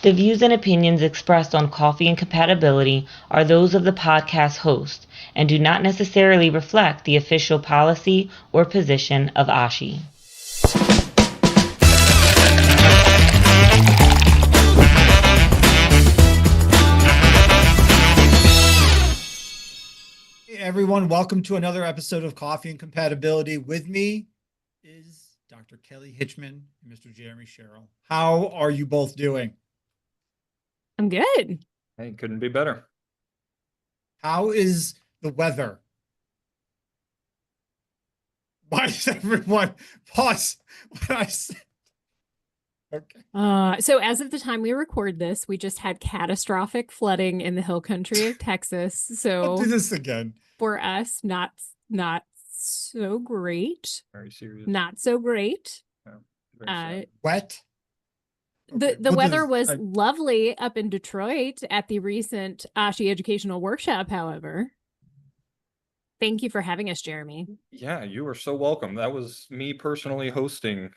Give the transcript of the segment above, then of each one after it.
The views and opinions expressed on Coffee and Compatibility are those of the podcast host and do not necessarily reflect the official policy or position of ASHI. Hey everyone, welcome to another episode of Coffee and Compatibility. With me is Dr. Kelly Hitchman and Mr. Jeremy Sherrill. How are you both doing? I'm good. Hey, couldn't be better. How is the weather? Why does everyone pause when I said? Okay. So as of the time we record this, we just had catastrophic flooding in the hill country of Texas. So I'll do this again. For us, not so great. Very serious. Not so great. Wet. The weather was lovely up in Detroit at the recent ASHI Educational Workshop, however. Thank you for having us, Jeremy. Yeah, you are so welcome. That was me personally hosting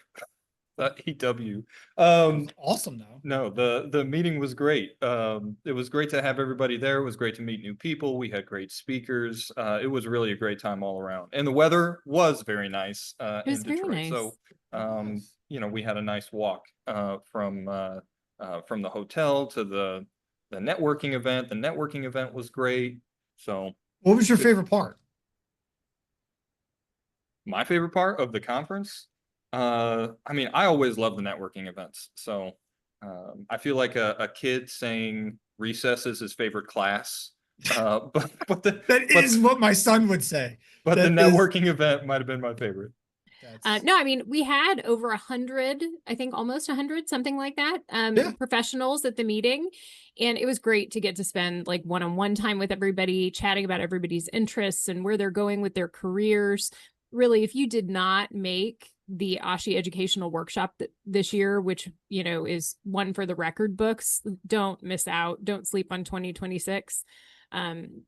that EW. Awesome though. No, the meeting was great. It was great to have everybody there. It was great to meet new people. We had great speakers. It was really a great time all around. And the weather was very nice it was in Detroit. Very nice. So we had a nice walk from the hotel to the networking event. The networking event was great. So what was your favorite part? My favorite part of the conference? I always love the networking events. So I feel like a kid saying recess is his favorite class. That is what my son would say. But the networking event might have been my favorite. We had over 100, I think almost 100, something like that, professionals at the meeting. And it was great to get to spend like one-on-one time with everybody, chatting about everybody's interests and where they're going with their careers. Really, if you did not make the ASHI Educational Workshop this year, which, is one for the record books, don't miss out. Don't sleep on 2026.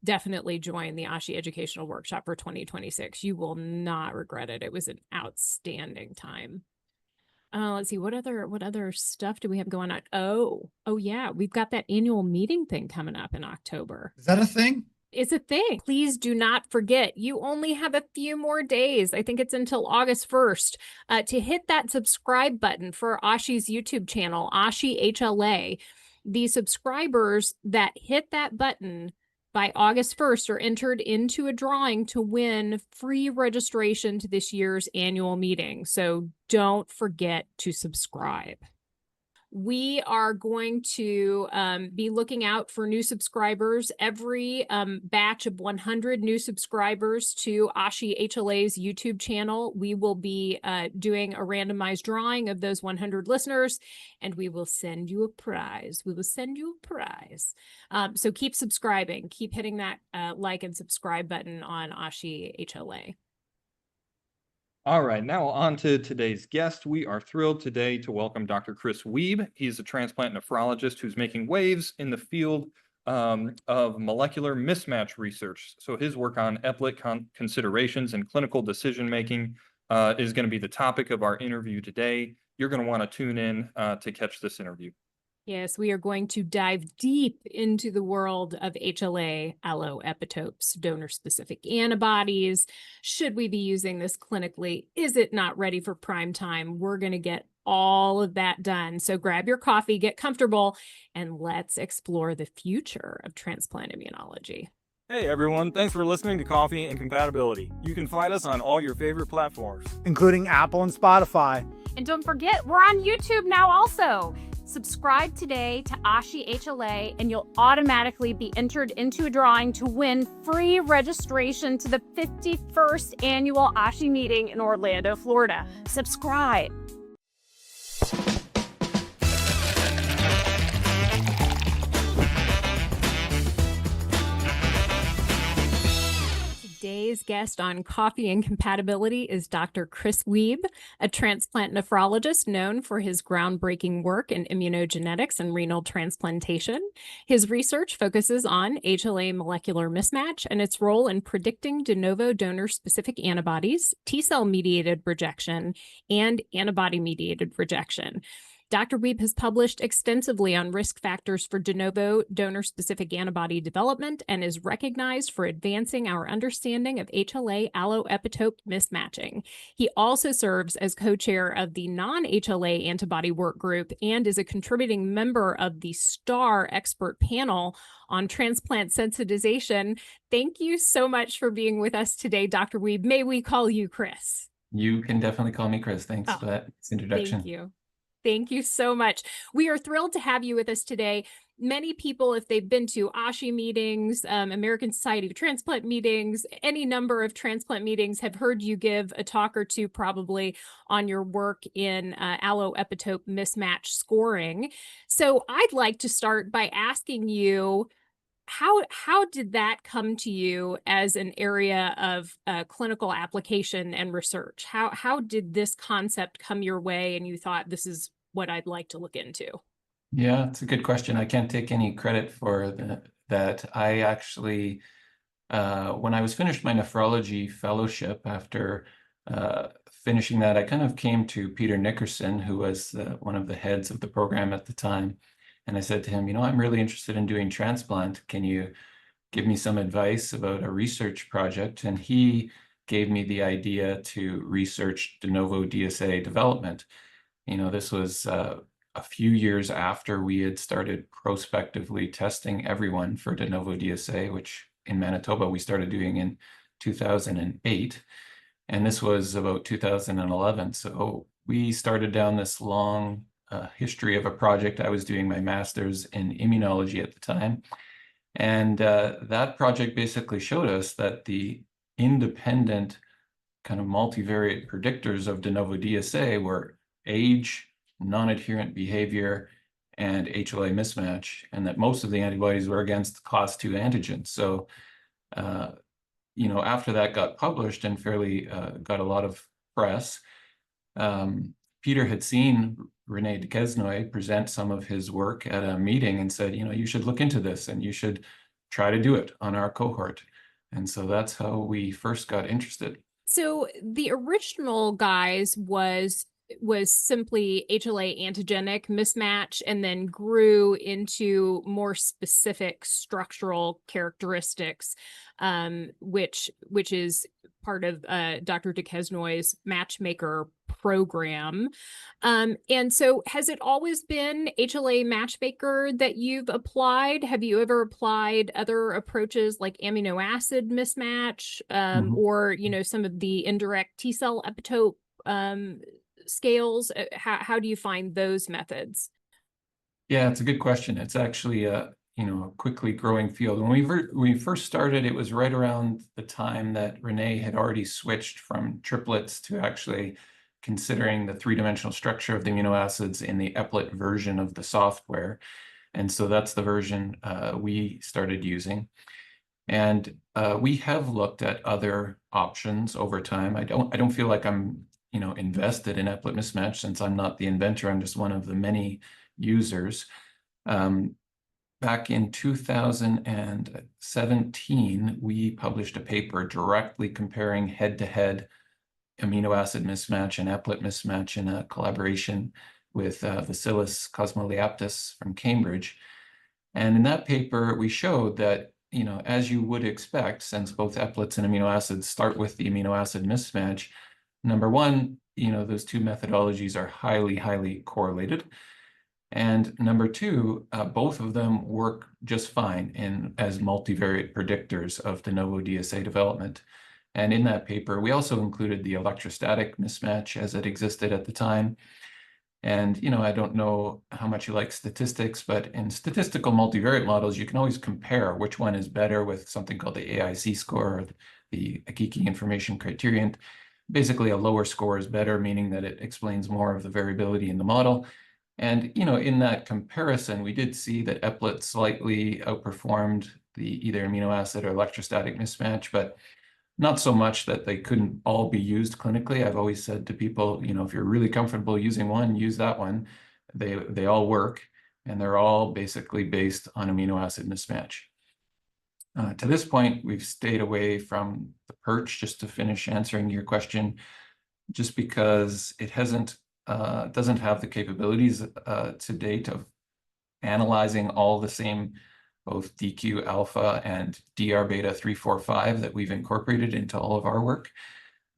Definitely join the ASHI Educational Workshop for 2026. You will not regret it. It was an outstanding time. Let's see, what other stuff do we have going on? Oh yeah, we've got that annual meeting thing coming up in October. Is that a thing? It's a thing. Please do not forget. You only have a few more days. I think it's until August 1st to hit that subscribe button for ASHI's YouTube channel, ASHI HLA. The subscribers that hit that button by August 1st are entered into a drawing to win free registration to this year's annual meeting. So don't forget to subscribe. We are going to be looking out for new subscribers. Every batch of 100 new subscribers to ASHI HLA's YouTube channel, we will be doing a randomized drawing of those 100 listeners, and we will send you a prize. So keep subscribing. Keep hitting that like and subscribe button on ASHI HLA. All right, now on to today's guest. We are thrilled today to welcome Dr. Chris Wiebe. He's a transplant nephrologist who's making waves in the field of molecular mismatch research. So his work on eplet considerations and clinical decision-making is going to be the topic of our interview today. You're going to want to tune in to catch this interview. Yes, we are going to dive deep into the world of HLA alloepitopes, donor-specific antibodies. Should we be using this clinically? Is it not ready for prime time? We're going to get all of that done. So grab your coffee, get comfortable, and let's explore the future of transplant immunology. Hey everyone, thanks for listening to Coffee and Compatibility. You can find us on all your favorite platforms, including Apple and Spotify. And don't forget, we're on YouTube now also. Subscribe today to ASHI HLA and you'll automatically be entered into a drawing to win free registration to the 51st annual ASHI meeting in Orlando, Florida. Subscribe. Today's guest on Coffee and Compatibility is Dr. Chris Wiebe, a transplant nephrologist known for his groundbreaking work in immunogenetics and renal transplantation. His research focuses on HLA molecular mismatch and its role in predicting de novo donor-specific antibodies, T-cell mediated rejection, and antibody-mediated rejection. Dr. Wiebe has published extensively on risk factors for de novo donor-specific antibody development and is recognized for advancing our understanding of HLA alloepitope mismatching. He also serves as co-chair of the non-HLA antibody work group and is a contributing member of the STAR expert panel on transplant sensitization. Thank you so much for being with us today, Dr. Wiebe. May we call you Chris? You can definitely call me Chris. Thanks for that introduction. Thank you. Thank you so much. We are thrilled to have you with us today. Many people, if they've been to ASHI meetings, American Society of Transplant meetings, any number of transplant meetings, have heard you give a talk or two probably on your work in alloepitope mismatch scoring. So I'd like to start by asking you, how did that come to you as an area of clinical application and research? How did this concept come your way and you thought, this is what I'd like to look into? Yeah, it's a good question. I can't take any credit for that. I actually, when I was finished my nephrology fellowship, after finishing that, I kind of came to Peter Nickerson, who was one of the heads of the program at the time. And I said to him, you know, I'm really interested in doing transplant. Can you give me some advice about a research project? And he gave me the idea to research de novo DSA development. You know, this was a few years after we had started prospectively testing everyone for de novo DSA, which in Manitoba we started doing in 2008. And this was about 2011. So we started down this long history of a project. I was doing my master's in immunology at the time. And that project basically showed us that the independent kind of multivariate predictors of de novo DSA were age, non-adherent behavior, and HLA mismatch, and that most of the antibodies were against class 2 antigens. So, you know, after that got published and fairly got a lot of press, Peter had seen René Duquesnoy present some of his work at a meeting and said, you know, you should look into this and you should try to do it on our cohort. And so that's how we first got interested. So the original guise was simply HLA antigenic mismatch and then grew into more specific structural characteristics, which is part of Dr. Duquesnoy's Matchmaker program. And so has it always been HLA Matchmaker that you've applied? Have you ever applied other approaches like amino acid mismatch, or, you know, some of the indirect T cell epitope scales? How do you find those methods? Yeah, it's a good question. It's actually you know, a quickly growing field. When we first started, it was right around the time that René had already switched from triplets to actually considering the three-dimensional structure of the amino acids in the eplet version of the software. And so that's the version we started using. And we have looked at other options over time. I don't feel like I'm, you know, invested in eplet mismatch since I'm not the inventor. I'm just one of the many users. Back in 2017, we published a paper directly comparing head-to-head amino acid mismatch and eplet mismatch in a collaboration with Vasilis Kosmoleaptis from Cambridge. And in that paper, we showed that, you know, as you would expect, since both eplets and amino acids start with the amino acid mismatch, number one, you know, those two methodologies are highly, highly correlated. And number two, both of them work just fine as multivariate predictors of de novo DSA development. And in that paper, we also included the electrostatic mismatch as it existed at the time. And, you know, I don't know how much you like statistics, but in statistical multivariate models, you can always compare which one is better with something called the AIC score, or the Akiki information criterion. Basically, a lower score is better, meaning that it explains more of the variability in the model. And, you know, in that comparison, we did see that eplet slightly outperformed the either amino acid or electrostatic mismatch, but not so much that they couldn't all be used clinically. I've always said to people, you know, if you're really comfortable using one, use that one. They all work, and they're all basically based on amino acid mismatch. To this point, we've stayed away from the perch, just to finish answering your question, just because it hasn't doesn't have the capabilities to date of analyzing all the same both DQ alpha and DR beta 345 that we've incorporated into all of our work.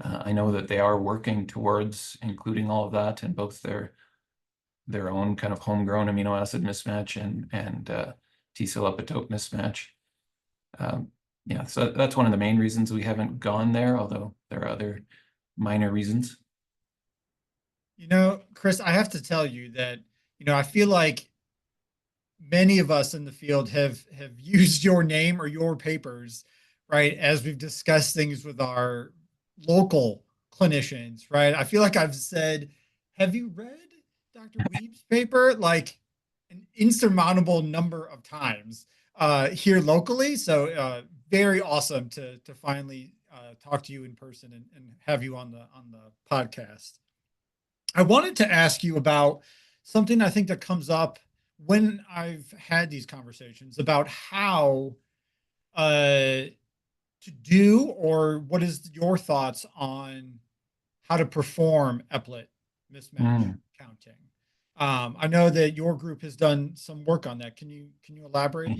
I know that they are working towards including all of that in both their own kind of homegrown amino acid mismatch and T-cell epitope mismatch. Yeah, so that's one of the main reasons we haven't gone there, although there are other minor reasons. You know, Chris, I have to tell you that, I feel like many of us in the field have used your name or your papers, right, as we've discussed things with our local clinicians, right? I feel like I've said, have you read Dr. Wiebe's paper? Like an insurmountable number of times here locally. So very awesome to finally talk to you in person and have you on the podcast. I wanted to ask you about something I think that comes up when I've had these conversations about how to do, or what is your thoughts on how to perform eplet mismatch counting. I know that your group has done some work on that. Can you elaborate?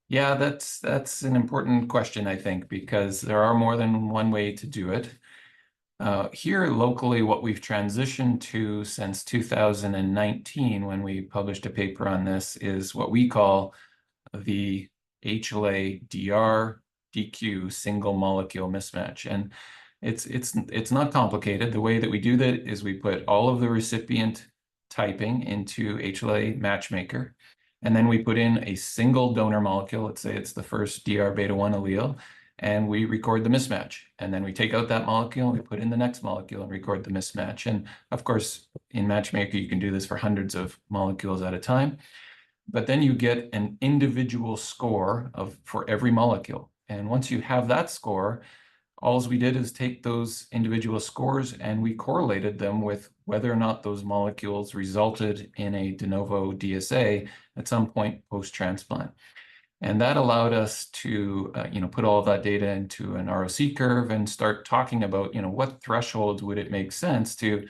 Yeah, that's an important question, I think, because there are more than one way to do it. Here locally, what we've transitioned to since 2019, when we published a paper on this, is what we call the HLA-DR DQ single molecule mismatch. And it's not complicated. The way that we do that is we put all of the recipient typing into HLA Matchmaker, and then we put in a single donor molecule. Let's say it's the first DR beta 1 allele, and we record the mismatch. And then we take out that molecule, and we put in the next molecule and record the mismatch. And of course, in Matchmaker, you can do this for hundreds of molecules at a time. But then you get an individual score for every molecule. And once you have that score, all we did is take those individual scores and we correlated them with whether or not those molecules resulted in a de novo DSA at some point post-transplant. And that allowed us to put all of that data into an ROC curve and start talking about what thresholds would it make sense to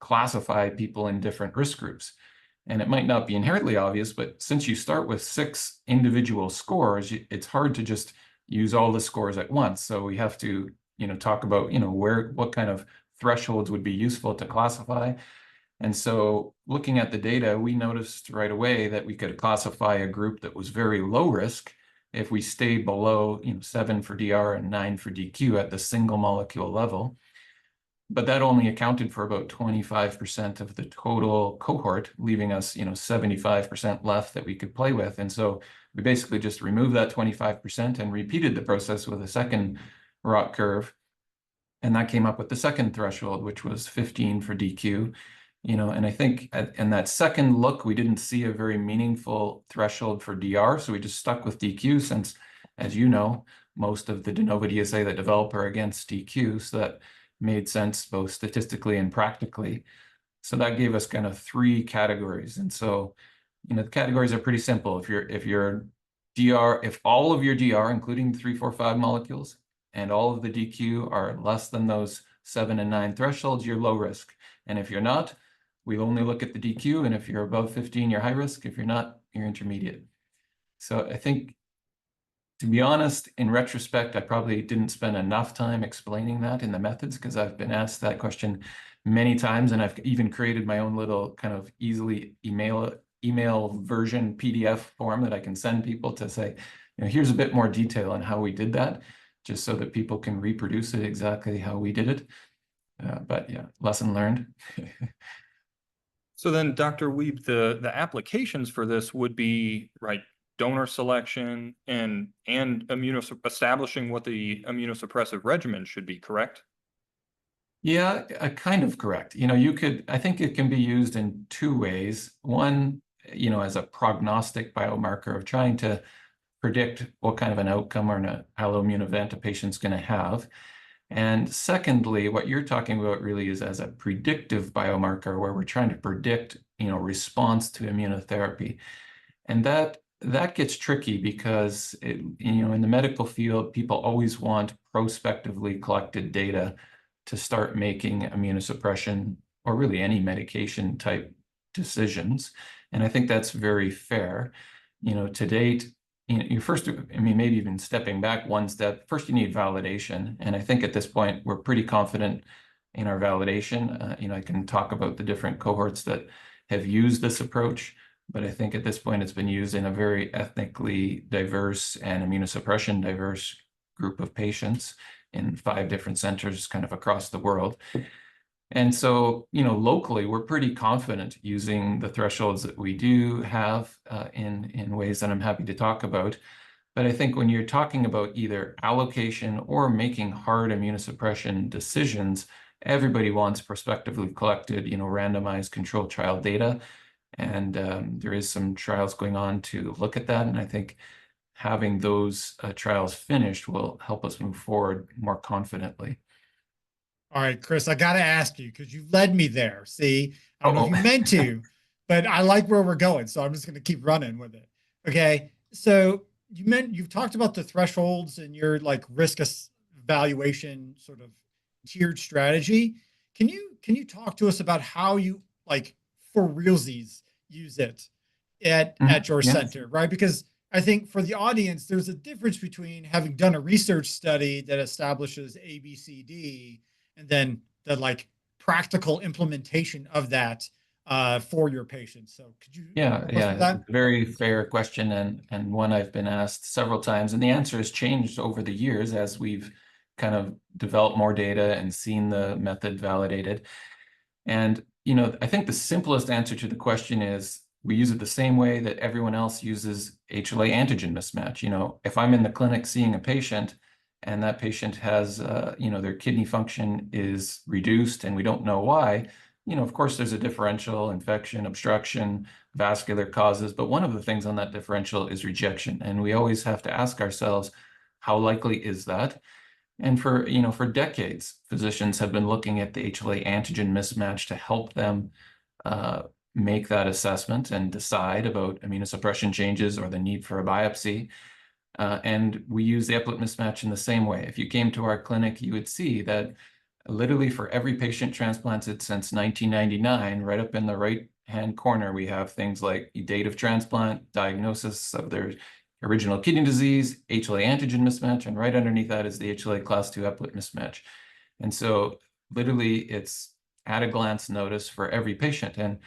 classify people in different risk groups. And it might not be inherently obvious, but since you start with 6 individual scores, it's hard to just use all the scores at once. So we have to, talk about, what kind of thresholds would be useful to classify. And so looking at the data, we noticed right away that we could classify a group that was very low risk if we stayed below, 7 for DR and 9 for DQ at the single molecule level. But that only accounted for about 25% of the total cohort, leaving us, 75% left that we could play with. And so we basically just removed that 25% and repeated the process with a second ROC curve. And that came up with the second threshold, which was 15 for DQ. And I think in that second look, we didn't see a very meaningful threshold for DR. So we just stuck with DQ since, as you know, most of the de novo DSA that develop are against DQ. So that made sense both statistically and practically. So that gave us kind of 3 categories. And so, the categories are pretty simple. If all of your DR, including 3, 4, 5 molecules, and all of the DQ are less than those 7 and 9 thresholds, you're low risk. And if you're not, we only look at the DQ. And if you're above 15, you're high risk. If you're not, you're intermediate. So I think, to be honest, in retrospect, I probably didn't spend enough time explaining that in the methods, because I've been asked that question many times, and I've even created my own little kind of easily email version PDF form that I can send people to say, here's a bit more detail on how we did that, just so that people can reproduce it exactly how we did it. But yeah, lesson learned. So then, Dr. Wiebe, the applications for this would be, right, donor selection and establishing what the immunosuppressive regimen should be, correct? Yeah, kind of correct. I think it can be used in 2 ways. One, as a prognostic biomarker of trying to predict what kind of an outcome or an alloimmune event a patient's going to have. And secondly, what you're talking about really is as a predictive biomarker, where we're trying to predict, response to immunotherapy. And that gets tricky because in the medical field, people always want prospectively collected data to start making immunosuppression or really any medication type decisions. And I think that's very fair. To date, you first, I mean, maybe even stepping back one step, first you need validation. And I think at this point, we're pretty confident in our validation. I can talk about the different cohorts that have used this approach, but I think at this point it's been used in a very ethnically diverse and immunosuppression diverse group of patients in 5 different centers kind of across the world. And so, locally, we're pretty confident using the thresholds that we do have in ways that I'm happy to talk about. But I think when you're talking about either allocation or making hard immunosuppression decisions, everybody wants prospectively collected, randomized controlled trial data. And there is some trials going on to look at that. And I think having those trials finished will help us move forward more confidently. All right, Chris, I got to ask you because you led me there. See, I don't know if you meant to, but I like where we're going. So I'm just going to keep running with it. Okay. So you've talked about the thresholds and your like risk evaluation sort of tiered strategy. Can you talk to us about how you like for realsies use it at your center, right? Because I think for the audience, there's a difference between having done a research study that establishes A, B, C, D, and then the like practical implementation of that for your patients. So could you that? Very fair question and one I've been asked several times, and the answer has changed over the years as we've kind of developed more data and seen the method validated. And I think the simplest answer to the question is we use it the same way that everyone else uses HLA antigen mismatch. If I'm in the clinic seeing a patient and that patient has, their kidney function is reduced and we don't know why, of course, there's a differential, infection, obstruction, vascular causes, but one of the things on that differential is rejection. And we always have to ask ourselves, how likely is that? And for decades, physicians have been looking at the HLA antigen mismatch to help them make that assessment and decide about immunosuppression changes or the need for a biopsy. And we use the eplet mismatch in the same way. If you came to our clinic, you would see that literally for every patient transplanted since 1999, right up in the right-hand corner, we have things like date of transplant, diagnosis of their original kidney disease, HLA antigen mismatch, and right underneath that is the HLA class 2 eplet mismatch. And so literally it's at a glance notice for every patient. And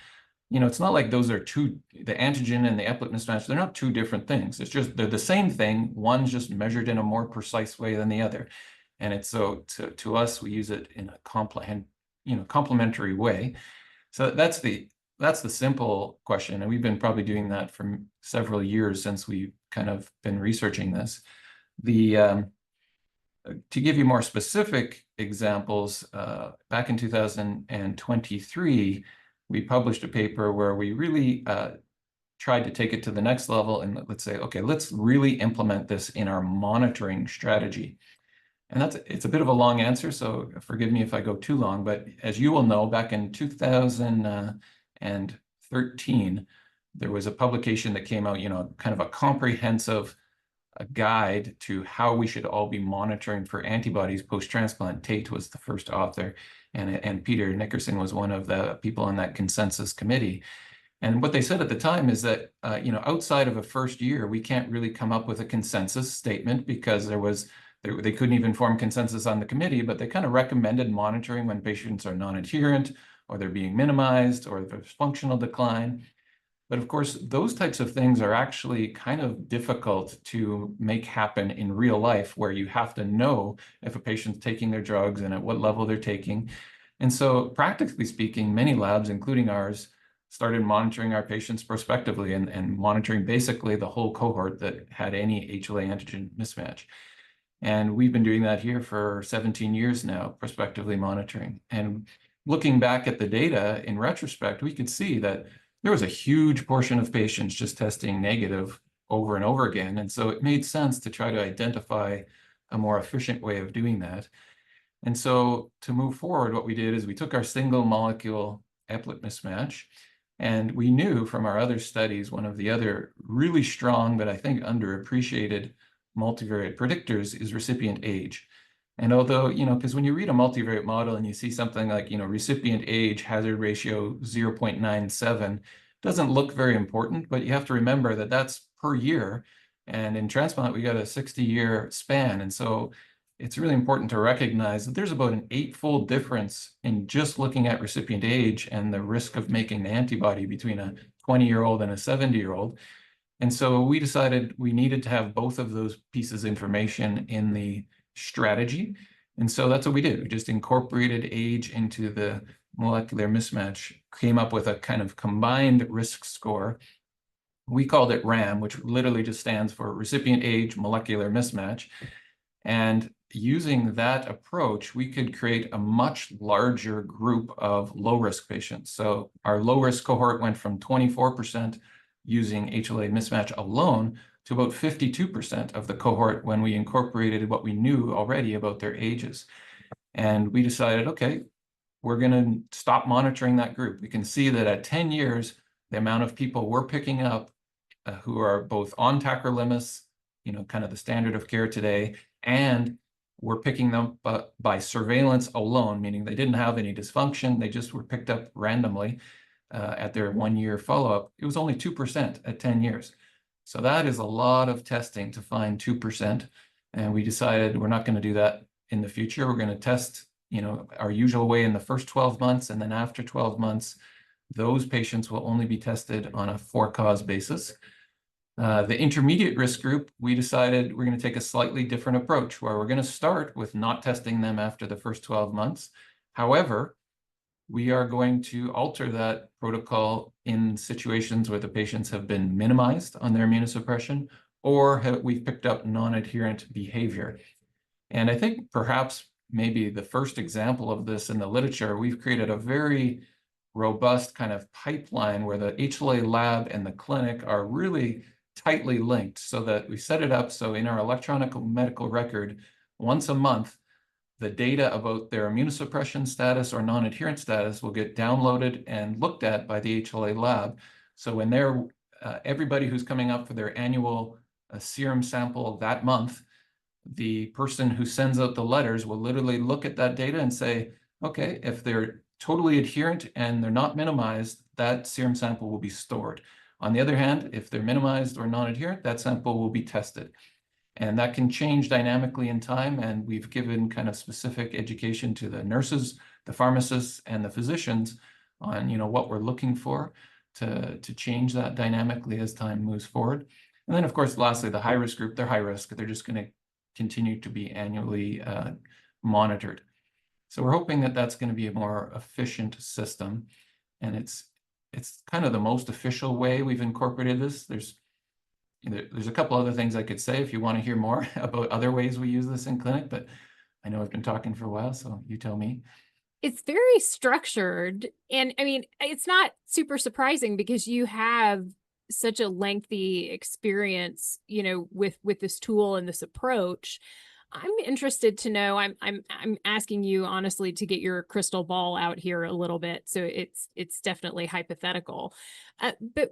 it's not like those are the antigen and the eplet mismatch, they're not two different things. It's just, they're the same thing. One's just measured in a more precise way than the other. And it's so, to us, we use it in a complementary way. So that's the simple question. And we've been probably doing that for several years since we've kind of been researching this. To give you more specific examples, back in 2023, we published a paper where we really tried to take it to the next level and let's say, okay, let's really implement this in our monitoring strategy. And it's a bit of a long answer, so forgive me if I go too long, but as you will know, back in 2013, there was a publication that came out, kind of a comprehensive guide to how we should all be monitoring for antibodies post-transplant. Tate was the first author, and Peter Nickerson was one of the people on that consensus committee. And what they said at the time is that, outside of a first year, we can't really come up with a consensus statement because they couldn't even form consensus on the committee, but they kind of recommended monitoring when patients are non-adherent or they're being minimized or there's functional decline. But of course, those types of things are actually kind of difficult to make happen in real life, where you have to know if a patient's taking their drugs and at what level they're taking. And so practically speaking, many labs, including ours, started monitoring our patients prospectively and monitoring basically the whole cohort that had any HLA antigen mismatch. And we've been doing that here for 17 years now, prospectively monitoring. And looking back at the data in retrospect, we could see that there was a huge portion of patients just testing negative over and over again. And so it made sense to try to identify a more efficient way of doing that. And so to move forward, what we did is we took our single molecule eplet mismatch, and we knew from our other studies, one of the other really strong, but I think underappreciated multivariate predictors is recipient age. And although, because when you read a multivariate model and you see something like, recipient age hazard ratio 0.97, doesn't look very important, but you have to remember that that's per year. And in transplant, we got a 60-year span. And so it's really important to recognize that there's about an 8-fold difference in just looking at recipient age and the risk of making the antibody between a 20-year-old and a 70-year-old. And so we decided we needed to have both of those pieces of information in the strategy. And so that's what we did. We just incorporated age into the molecular mismatch, came up with a kind of combined risk score. We called it RAM, which literally just stands for recipient age molecular mismatch. And using that approach, we could create a much larger group of low-risk patients. So our low-risk cohort went from 24% using HLA mismatch alone to about 52% of the cohort when we incorporated what we knew already about their ages. And we decided, okay, we're going to stop monitoring that group. We can see that at 10 years, the amount of people we're picking up who are both on tacrolimus, kind of the standard of care today, and we're picking them by surveillance alone, meaning they didn't have any dysfunction. They just were picked up randomly at their 1-year follow-up. It was only 2% at 10 years. So that is a lot of testing to find 2%. And we decided we're not going to do that in the future. We're going to test, our usual way in the first 12 months. And then after 12 months, those patients will only be tested on a for-cause basis. The intermediate risk group, we decided we're going to take a slightly different approach where we're going to start with not testing them after the first 12 months. However, we are going to alter that protocol in situations where the patients have been minimized on their immunosuppression or we've picked up non-adherent behavior. And I think perhaps maybe the first example of this in the literature, we've created a very robust kind of pipeline where the HLA lab and the clinic are really tightly linked so that we set it up so in our electronic medical record, once a month, the data about their immunosuppression status or non-adherent status will get downloaded and looked at by the HLA lab. So when they're, everybody who's coming up for their annual serum sample that month, the person who sends out the letters will literally look at that data and say, okay, if they're totally adherent and they're not minimized, that serum sample will be stored. On the other hand, if they're minimized or non-adherent, that sample will be tested. And that can change dynamically in time. And we've given kind of specific education to the nurses, the pharmacists, and the physicians on, what we're looking for to change that dynamically as time moves forward. And then, of course, lastly, the high-risk group, they're high risk. They're just going to continue to be annually monitored. So we're hoping that that's going to be a more efficient system. And it's kind of the most official way we've incorporated this. There's a couple other things I could say if you want to hear more about other ways we use this in clinic, but I know I've been talking for a while, so you tell me. It's very structured. And I mean, it's not super surprising because you have such a lengthy experience, with this tool and this approach. I'm interested to know, I'm asking you honestly to get your crystal ball out here a little bit. So it's definitely hypothetical. But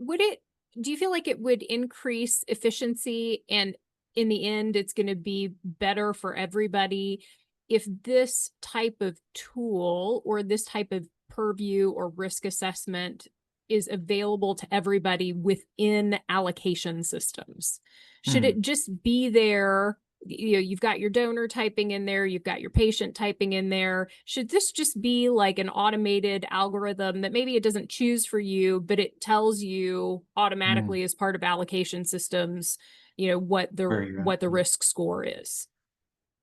do you feel like it would increase efficiency and in the end, it's going to be better for everybody if this type of tool or this type of purview or risk assessment is available to everybody within allocation systems? Should it just be there? You've got your donor typing in there, you've got your patient typing in there. Should this just be like an automated algorithm that maybe it doesn't choose for you, but it tells you automatically as part of allocation systems, what the risk score is?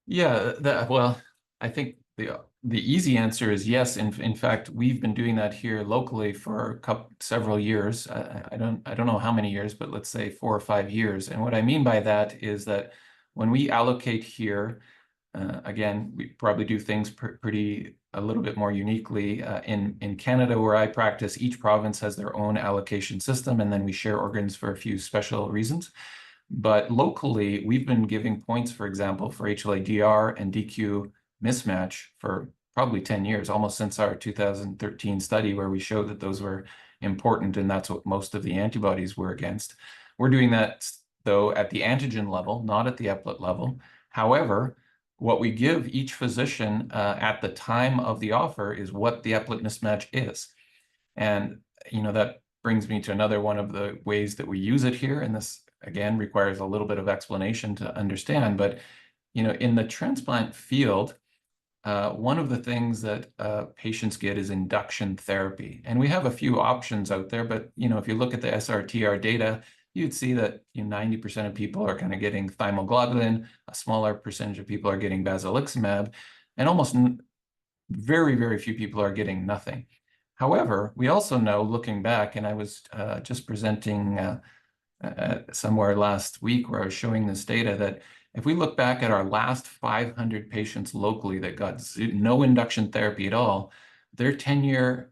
Yeah, well, I think the easy answer is yes. In fact, we've been doing that here locally for several years. I don't know how many years, but let's say 4 or 5 years. And what I mean by that is that when we allocate here, again, we probably do things a little bit more uniquely. In Canada, where I practice, each province has their own allocation system, and then we share organs for a few special reasons. But locally, we've been giving points, for example, for HLA-DR and DQ mismatch for probably 10 years, almost since our 2013 study where we showed that those were important, and that's what most of the antibodies were against. We're doing that, though, at the antigen level, not at the eplet level. However, what we give each physician at the time of the offer is what the eplet mismatch is. And, that brings me to another one of the ways that we use it here. And this, again, requires a little bit of explanation to understand. But, in the transplant field, one of the things that patients get is induction therapy. And we have a few options out there, but if you look at the SRTR data, you'd see that 90% of people are kind of getting thymoglobulin, a smaller percentage of people are getting basiliximab, and almost very, very few people are getting nothing. However, we also know, looking back, and I was just presenting somewhere last week where I was showing this data, that if we look back at our last 500 patients locally that got no induction therapy at all, their 10-year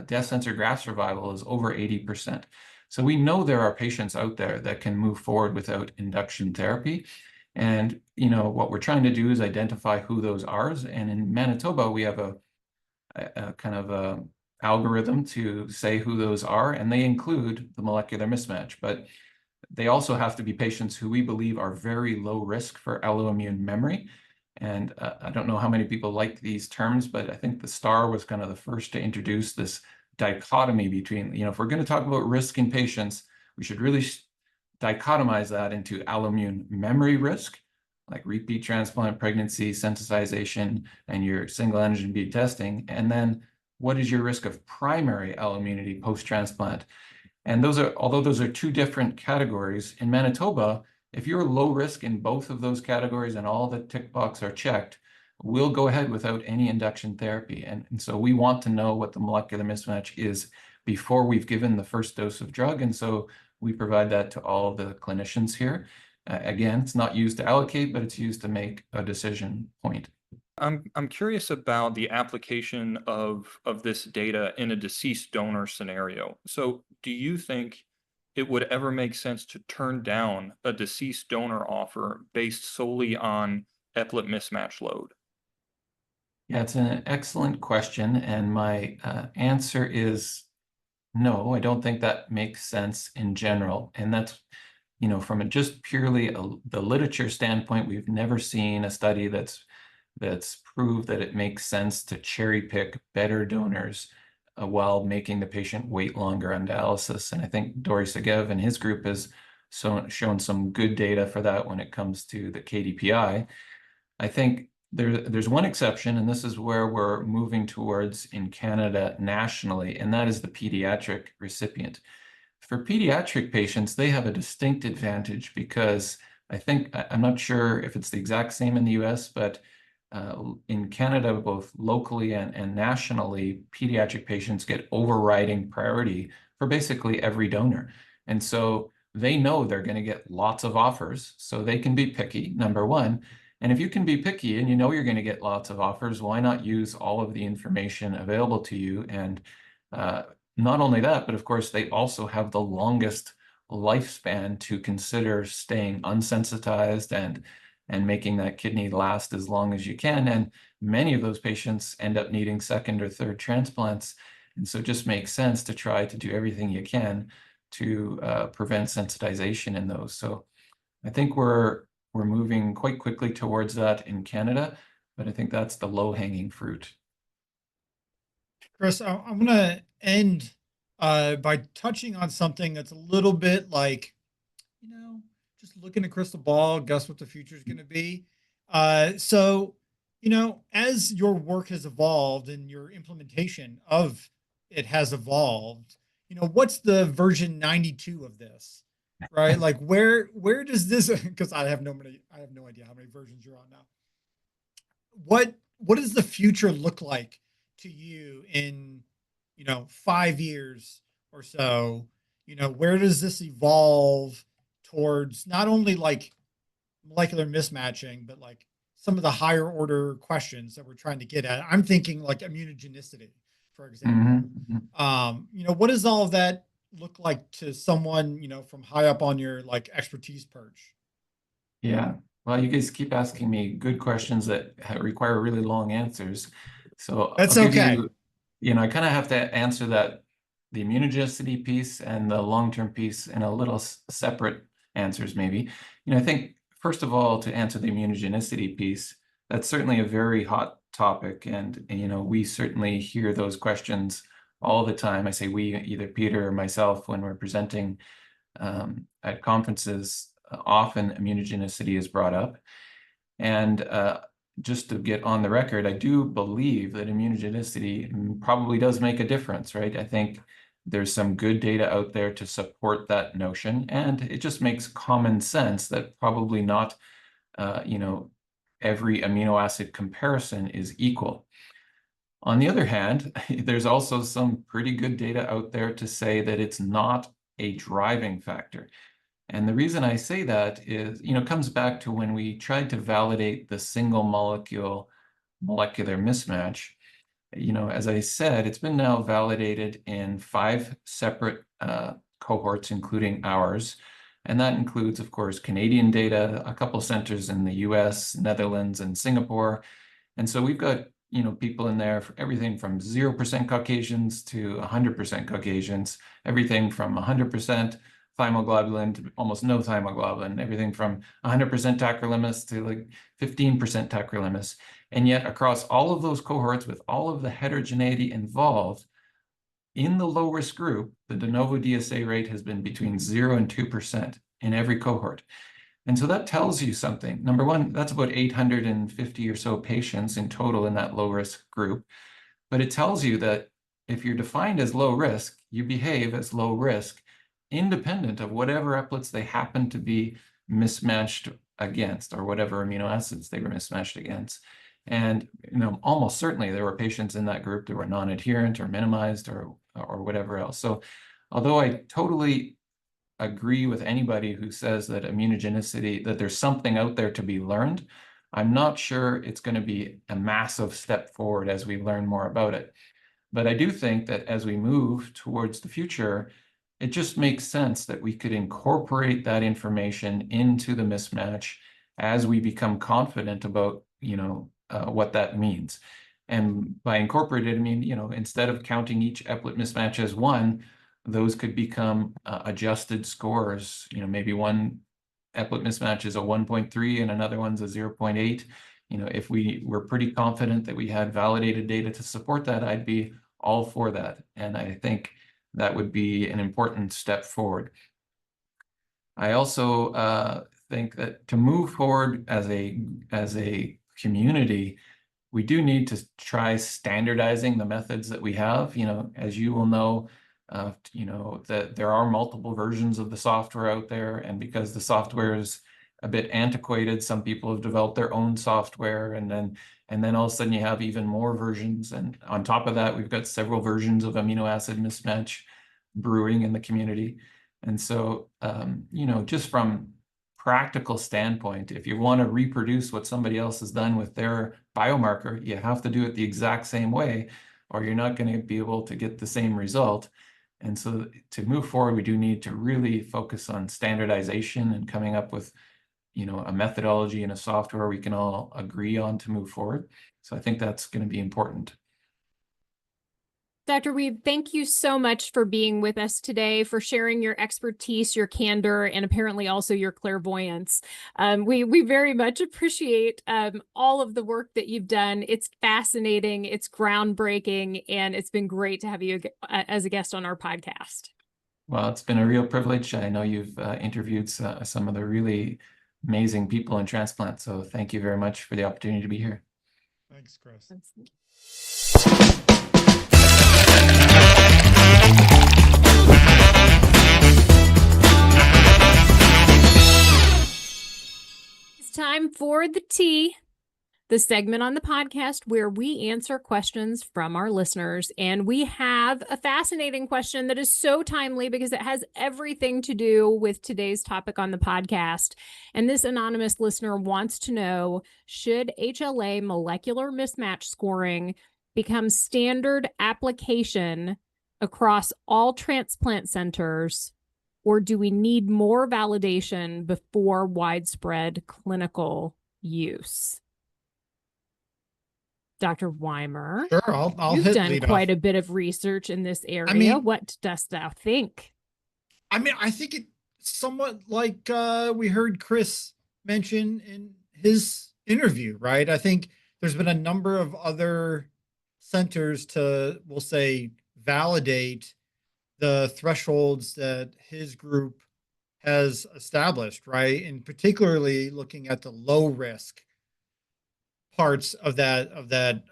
death sensor graft survival is over 80%. So we know there are patients out there that can move forward without induction therapy. And, what we're trying to do is identify who those are. And in Manitoba, we have a kind of a algorithm to say who those are, and they include the molecular mismatch. But they also have to be patients who we believe are very low risk for alloimmune memory. And I don't know how many people like these terms, but I think the STAR was kind of the first to introduce this dichotomy between, if we're going to talk about risk in patients, we should really dichotomize that into alloimmune memory risk, like repeat transplant, pregnancy, sensitization, and your single antigen bead testing. And then what is your risk of primary alloimmunity post-transplant? And although those are two different categories, in Manitoba, if you're low risk in both of those categories and all the tick boxes are checked, we'll go ahead without any induction therapy. And so we want to know what the molecular mismatch is before we've given the first dose of drug. And so we provide that to all the clinicians here. Again, it's not used to allocate, but it's used to make a decision point. I'm curious about the application of this data in a deceased donor scenario. So do you think it would ever make sense to turn down a deceased donor offer based solely on eplet mismatch load? Yeah, it's an excellent question. And my answer is no, I don't think that makes sense in general. And that's, from just purely the literature standpoint, we've never seen a study that's proved that it makes sense to cherry pick better donors while making the patient wait longer on dialysis. And I think Dori Segev and his group has shown some good data for that when it comes to the KDPI. I think there's one exception, and this is where we're moving towards in Canada nationally, and that is the pediatric recipient. For pediatric patients, they have a distinct advantage because I'm not sure if it's the exact same in the US, but in Canada, both locally and nationally, pediatric patients get overriding priority for basically every donor. And so they know they're going to get lots of offers, so they can be picky, number one. And if you can be picky and you know you're going to get lots of offers, why not use all of the information available to you? And not only that, but of course, they also have the longest lifespan to consider staying unsensitized and making that kidney last as long as you can. And many of those patients end up needing second or third transplants. And so it just makes sense to try to do everything you can to prevent sensitization in those. So I think we're moving quite quickly towards that in Canada, but I think that's the low-hanging fruit. Chris, I'm going to end by touching on something that's a little bit like, just looking at crystal ball, guess what the future is going to be. So, as your work has evolved and your implementation of it has evolved, what's the version 92 of this, right? Like where does this, because I have no idea how many versions you're on now. What does the future look like to you in, 5 years or so? Where does this evolve towards not only like molecular mismatching, but like some of the higher order questions that we're trying to get at? I'm thinking like immunogenicity, for example. What does all of that look like to someone, from high up on your like expertise perch? Yeah. Well, you guys keep asking me good questions that require really long answers. So That's I'll give okay. I kind of have to answer that, the immunogenicity piece and the long-term piece in a little separate answers maybe. I think, first of all, to answer the immunogenicity piece, that's certainly a very hot topic. And, you know, we certainly hear those questions all the time. I say we, either Peter or myself, when we're presenting at conferences, often immunogenicity is brought up. And just to get on the record, I do believe that immunogenicity probably does make a difference, right? I think there's some good data out there to support that notion, and it just makes common sense that probably not, you know, every amino acid comparison is equal. On the other hand, there's also some pretty good data out there to say that it's not a driving factor. And the reason I say that is, you know, comes back to when we tried to validate the single molecular mismatch. You know, as I said, it's been now validated in 5 separate cohorts, including ours. And that includes, of course, Canadian data, a couple centers in the US, Netherlands, and Singapore. And so we've got, you know, people in there for everything from 0% Caucasians to 100% Caucasians, everything from 100% thymoglobulin to almost no thymoglobulin, everything from 100% tacrolimus to like 15% tacrolimus. And yet across all of those cohorts, with all of the heterogeneity involved, in the low risk group, the de novo DSA rate has been between 0 and 2% in every cohort. And so that tells you something. Number one, that's about 850 or so patients in total in that low risk group. But it tells you that if you're defined as low risk, you behave as low risk, independent of whatever eplets they happen to be mismatched against, or whatever amino acids they were mismatched against. And, you know, almost certainly there were patients in that group that were non-adherent or minimized or whatever else. So although I totally agree with anybody who says that immunogenicity, that there's something out there to be learned, I'm not sure it's going to be a massive step forward as we learn more about it. But I do think that as we move towards the future, it just makes sense that we could incorporate that information into the mismatch as we become confident about, you know, what that means. And by incorporated, I mean, you know, instead of counting each eplet mismatch as one, those could become adjusted scores. You know, maybe one eplet mismatch is a 1.3 and another one's a 0.8. You know, if we were pretty confident that we had validated data to support that, I'd be all for that. And I think that would be an important step forward. I also think that to move forward as a community, we do need to try standardizing the methods that we have. You know, as you will know, you know, that there are multiple versions of the software out there, and because the software is a bit antiquated, some people have developed their own software, and then all of a sudden you have even more versions. And on top of that, we've got several versions of amino acid mismatch brewing in the community. And so, you know, just from practical standpoint, if you want to reproduce what somebody else has done with their biomarker, you have to do it the exact same way, or you're not going to be able to get the same result. And so to move forward, we do need to really focus on standardization and coming up with, you know, a methodology and a software we can all agree on to move forward. So I think that's going to be important. Dr. Wiebe, thank you so much for being with us today, for sharing your expertise, your candor, and apparently also your clairvoyance. We very much appreciate all of the work that you've done. It's fascinating, it's groundbreaking, and it's been great to have you as a guest on our podcast. Well, it's been a real privilege. I know you've interviewed some of the really amazing people in transplant, so thank you very much for the opportunity to be here. Thanks, Chris. It's time for the tea, the segment on the podcast where we answer questions from our listeners. And we have a fascinating question that is so timely because it has everything to do with today's topic on the podcast. And this anonymous listener wants to know, should HLA molecular mismatch scoring become standard application across all transplant centers, or do we need more validation before widespread clinical use? Dr. Weimer, Sure, I'll you've hit done lead quite off. a bit of research in this area. I mean, what dost thou think? I mean, I think it's somewhat like we heard Chris mention in his interview, right? I think there's been a number of other centers to, we'll say, validate the thresholds that his group has established, right? And particularly looking at the low risk parts of that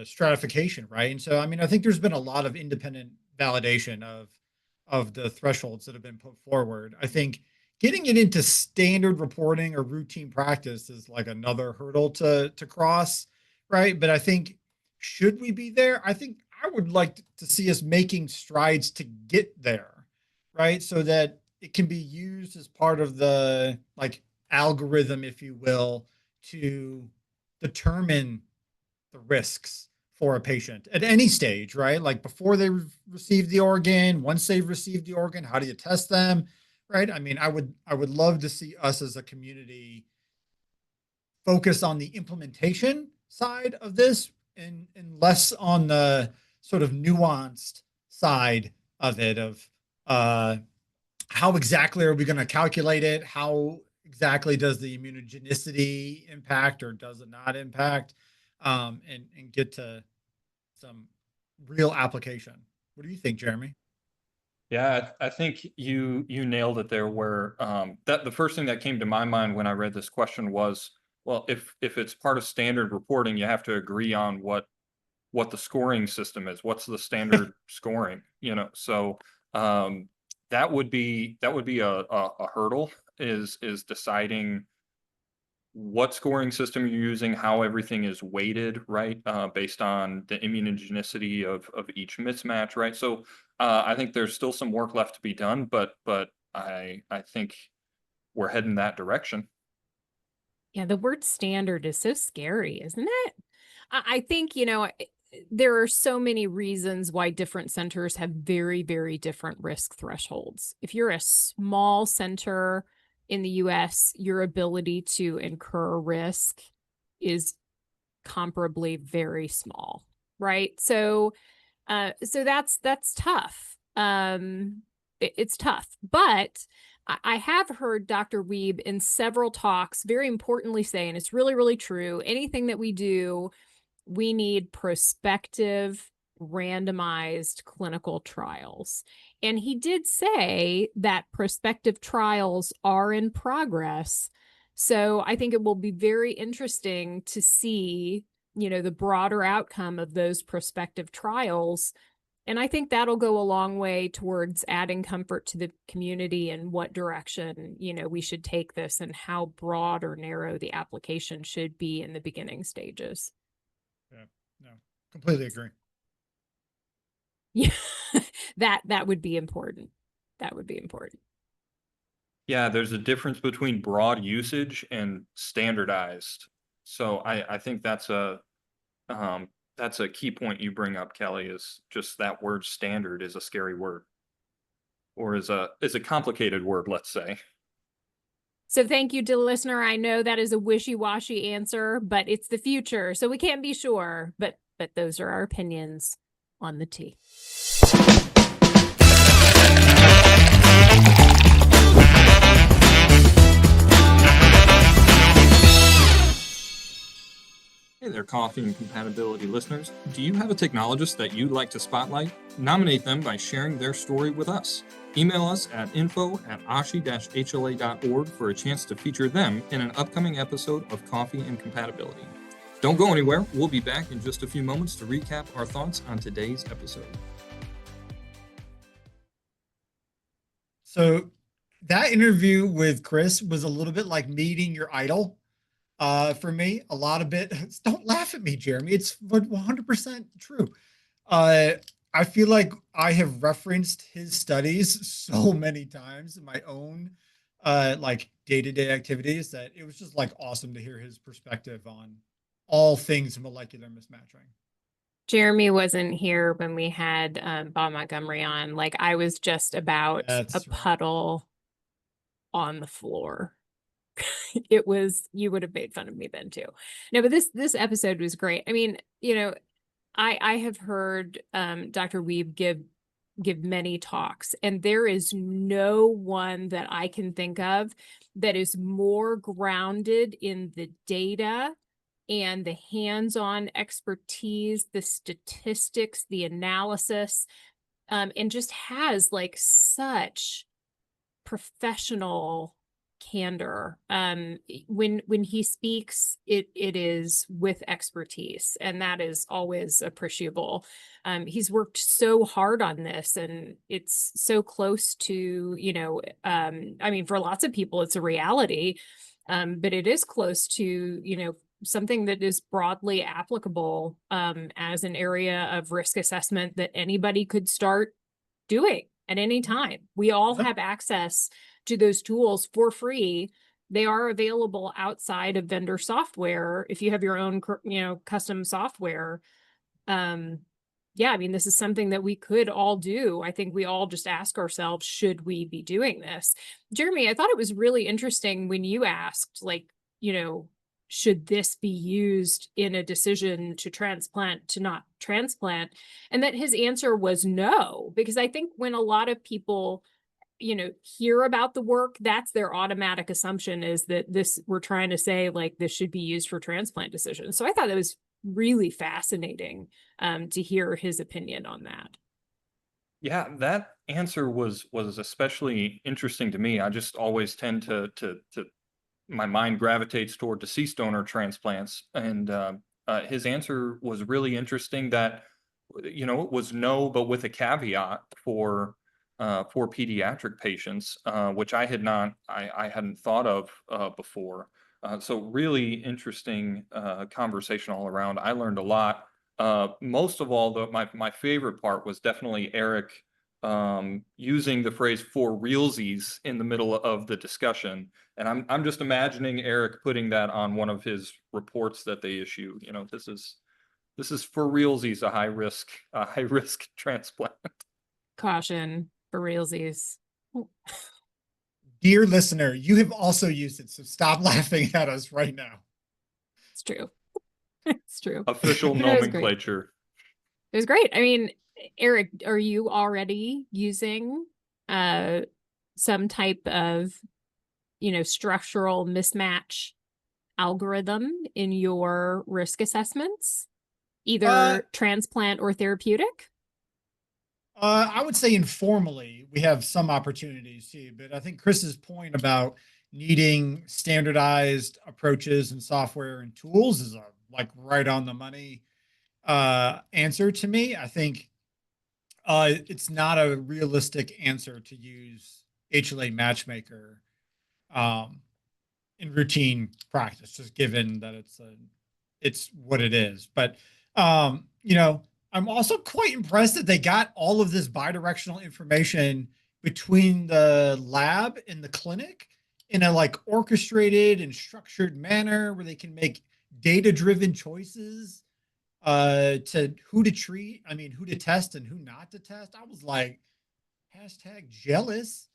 stratification, right? And so, I mean, I think there's been a lot of independent validation of the thresholds that have been put forward. I think getting it into standard reporting or routine practice is like another hurdle to cross, right? But I think should we be there? I think I would like to see us making strides to get there, right? So that it can be used as part of the like algorithm, if you will, to determine the risks for a patient at any stage, right? Like before they receive the organ, once they've received the organ, how do you test them, right? I mean, I would love to see us as a community focus on the implementation side of this and less on the sort of nuanced side of it of how exactly are we going to calculate it? How exactly does the immunogenicity impact or does it not impact? And get to some real application. What do you think, Jeremy? Yeah, I think you nailed it there. Where that the first thing that came to my mind when I read this question was, well, if it's part of standard reporting, you have to agree on what the scoring system is. What's the standard scoring? So that would be a hurdle is deciding what scoring system you're using, how everything is weighted, right? Based on the immunogenicity of each mismatch, right? So I think there's still some work left to be done, but I think we're heading that direction. Yeah, the word standard is so scary, isn't it? I think, there are so many reasons why different centers have very, very different risk thresholds. If you're a small center in the US, your ability to incur risk is comparably very small, right? So that's tough. It's tough, but I have heard Dr. Wiebe in several talks very importantly say, and it's really, really true, anything that we do, we need prospective randomized clinical trials. And he did say that prospective trials are in progress. So I think it will be very interesting to see, the broader outcome of those prospective trials. And I think that'll go a long way towards adding comfort to the community and what direction, we should take this and how broad or narrow the application should be in the beginning stages. Yeah, no, completely agree. Yeah, that would be important. That would be important. Yeah, there's a difference between broad usage and standardized. So I think that's a key point you bring up, Kelly, is just that word standard is a scary word, or is a complicated word, let's say. So thank you to the listener. I know that is a wishy-washy answer, but it's the future, so we can't be sure. But those are our opinions on the tea. Hey there, Coffee and Compatibility listeners. Do you have a technologist that you'd like to spotlight? Nominate them by sharing their story with us. Email us at info@ashi-hla.org for a chance to feature them in an upcoming episode of Coffee and Compatibility. Don't go anywhere. We'll be back in just a few moments to recap our thoughts on today's episode. So that interview with Chris was a little bit like meeting your idol. For me, a lot of it. Don't laugh at me, Jeremy. It's 100% true. I feel like I have referenced his studies so many times in my own like day-to-day activities that it was just like awesome to hear his perspective on all things molecular mismatching. Jeremy wasn't here when we had Bob Montgomery on. Like I was just about That's a right. puddle on the floor. It was, you would have made fun of me then too. No, but this episode was great. I mean, I have heard Dr. Wiebe give many talks, and there is no one that I can think of that is more grounded in the data and the hands-on expertise, the statistics, the analysis, and just has like such professional candor. When he speaks, it is with expertise, and that is always appreciable. He's worked so hard on this, and it's so close to, you know, I mean, for lots of people, it's a reality, but it is close to, you know, something that is broadly applicable as an area of risk assessment that anybody could start doing at any time. We all have access to those tools for free. They are available outside of vendor software if you have your own, you know, custom software. Yeah, I mean, this is something that we could all do. I think we all just ask ourselves, should we be doing this? Jeremy, I thought it was really interesting when you asked, like, you know, should this be used in a decision to transplant, to not transplant? And that his answer was no, because I think when a lot of people, you know, hear about the work, that's their automatic assumption, is that this, we're trying to say like this should be used for transplant decisions. So I thought that was really fascinating to hear his opinion on that. Yeah, that answer was especially interesting to me. I just always tend to my mind gravitates toward deceased donor transplants, and his answer was really interesting. That, you know, it was no, but with a caveat for pediatric patients, which I hadn't thought of before. So really interesting conversation all around. I learned a lot. Most of all, though, my favorite part was definitely Eric using the phrase "for realsies" in the middle of the discussion, and I'm just imagining Eric putting that on one of his reports that they issue. You know, this is for realsies, a high risk transplant. Caution, for realsies. Dear listener, you have also used it, so stop laughing at us right now. It's true. It's true. Official But it was great. nomenclature. It was great. I mean, Eric, are you already using some type of, you know, structural mismatch algorithm in your risk assessments, either transplant or therapeutic? I would say informally, we have some opportunities too, but I think Chris's point about needing standardized approaches and software and tools is like right on the money answer to me. I think it's not a realistic answer to use HLA Matchmaker in routine practice, just given that it's what it is. But you know, I'm also quite impressed that they got all of this bidirectional information between the lab and the clinic in a like orchestrated and structured manner where they can make data-driven choices to who to treat, I mean, who to test and who not to test. I was like, #jealous.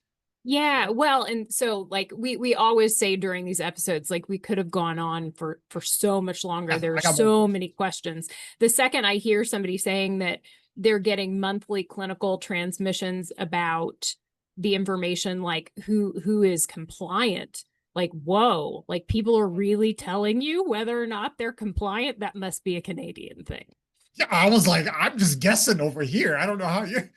Yeah, well, and so like we always say during these episodes, like we could have gone on for so much longer. Yeah, There I are got so more many questions. The second I hear somebody saying that they're getting monthly clinical transmissions about the information, like who is compliant, like, whoa, like people are really telling you whether or not they're compliant. That must be a Canadian thing. Yeah, I was like, I'm just guessing over here. I don't know how you.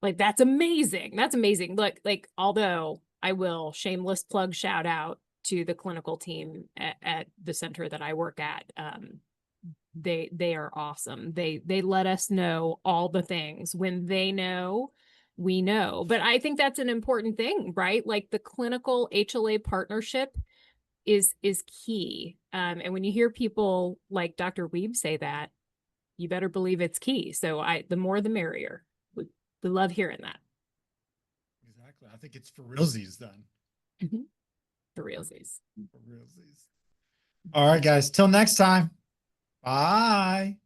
Like, that's amazing. That's amazing. Look, like, although I will shameless plug shout out to the clinical team at the center that I work at. They are awesome. They let us know all the things. When they know, we know. But I think that's an important thing, right? Like the clinical HLA partnership is key. And when you hear people like Dr. Wiebe say that, you better believe it's key. So the more the merrier. We love hearing that. Exactly. I think it's for realsies then. Mm-hmm. For realsies. For realsies. All right, guys. Till next time. Bye.